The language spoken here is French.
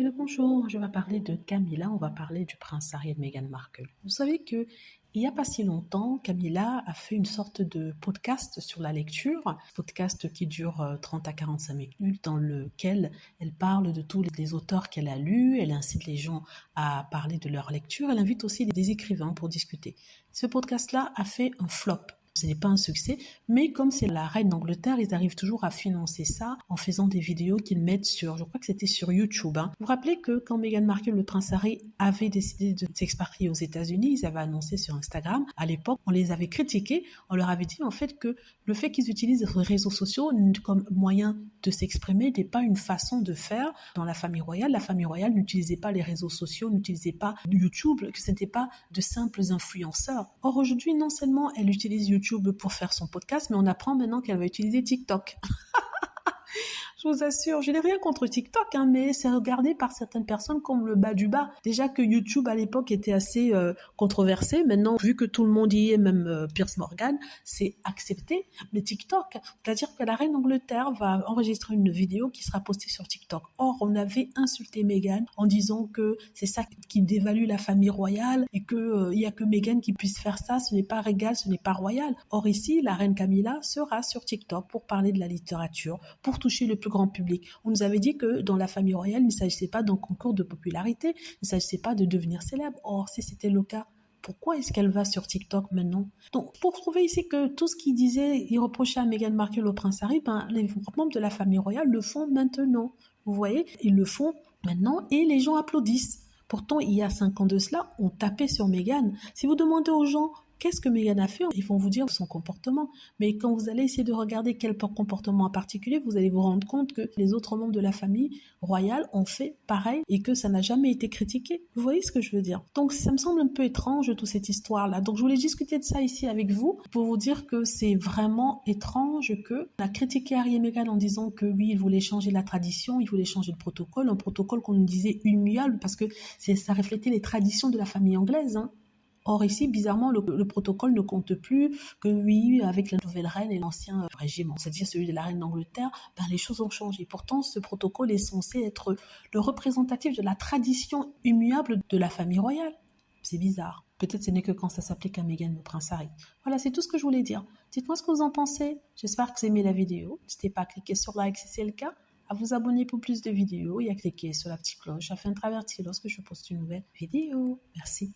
Hello, bonjour, je vais parler de Camilla, on va parler du prince Harry et de Meghan Markle. Vous savez que il n'y a pas si longtemps, Camilla a fait une sorte de podcast sur la lecture, podcast qui dure 30 à 45 minutes, dans lequel elle parle de tous les auteurs qu'elle a lus, elle incite les gens à parler de leur lecture, elle invite aussi des écrivains pour discuter. Ce podcast-là a fait un flop. Ce n'est pas un succès, mais comme c'est la reine d'Angleterre, ils arrivent toujours à financer ça en faisant des vidéos qu'ils mettent sur, je crois que c'était sur YouTube. Vous vous rappelez que quand Meghan Markle, le prince Harry, avait décidé de s'expatrier aux États-Unis, ils avaient annoncé sur Instagram. À l'époque, on les avait critiqués, on leur avait dit en fait que le fait qu'ils utilisent les réseaux sociaux comme moyen de s'exprimer n'est pas une façon de faire dans la famille royale. La famille royale n'utilisait pas les réseaux sociaux, n'utilisait pas YouTube, que ce n'était pas de simples influenceurs. Or aujourd'hui, non seulement elle utilise YouTube pour faire son podcast, mais on apprend maintenant qu'elle va utiliser TikTok. Je vous assure, je n'ai rien contre TikTok, mais c'est regardé par certaines personnes comme le bas du bas. Déjà que YouTube à l'époque était assez controversé, maintenant vu que tout le monde y est, même Piers Morgan, c'est accepté. Mais TikTok, c'est-à-dire que la reine d'Angleterre va enregistrer une vidéo qui sera postée sur TikTok. Or, on avait insulté Meghan en disant que c'est ça qui dévalue la famille royale et que il y a que Meghan qui puisse faire ça, ce n'est pas régal, ce n'est pas royal. Or ici, la reine Camilla sera sur TikTok pour parler de la littérature, pour toucher le plus grand public. On nous avait dit que dans la famille royale, il ne s'agissait pas d'un concours de popularité, il ne s'agissait pas de devenir célèbre. Or, si c'était le cas, pourquoi est-ce qu'elle va sur TikTok maintenant? Donc, pour prouver ici que tout ce qu'il disait, il reprochait à Meghan Markle au prince Harry, les membres de la famille royale le font maintenant. Vous voyez, ils le font maintenant et les gens applaudissent. Pourtant, il y a 5 ans de cela, on tapait sur Meghan. Si vous demandez aux gens qu'est-ce que Meghan a fait, ils vont vous dire son comportement. Mais quand vous allez essayer de regarder quel comportement en particulier, vous allez vous rendre compte que les autres membres de la famille royale ont fait pareil et que ça n'a jamais été critiqué. Vous voyez ce que je veux dire? Donc ça me semble un peu étrange toute cette histoire-là. Donc je voulais discuter de ça ici avec vous pour vous dire que c'est vraiment étrange que on a critiqué Harry et Meghan en disant que oui, ils voulaient changer la tradition, ils voulaient changer le protocole, un protocole qu'on nous disait immuable parce que ça reflétait les traditions de la famille anglaise. Or ici, bizarrement, le protocole ne compte plus, que oui, avec la nouvelle reine et l'ancien régime, c'est-à-dire celui de la reine d'Angleterre, les choses ont changé. Pourtant, ce protocole est censé être le représentatif de la tradition immuable de la famille royale. C'est bizarre. Peut-être ce n'est que quand ça s'applique à Meghan ou Prince Harry. Voilà, c'est tout ce que je voulais dire. Dites-moi ce que vous en pensez. J'espère que vous aimez la vidéo. N'hésitez pas à cliquer sur like si c'est le cas, à vous abonner pour plus de vidéos et à cliquer sur la petite cloche afin d'être averti lorsque je poste une nouvelle vidéo. Merci.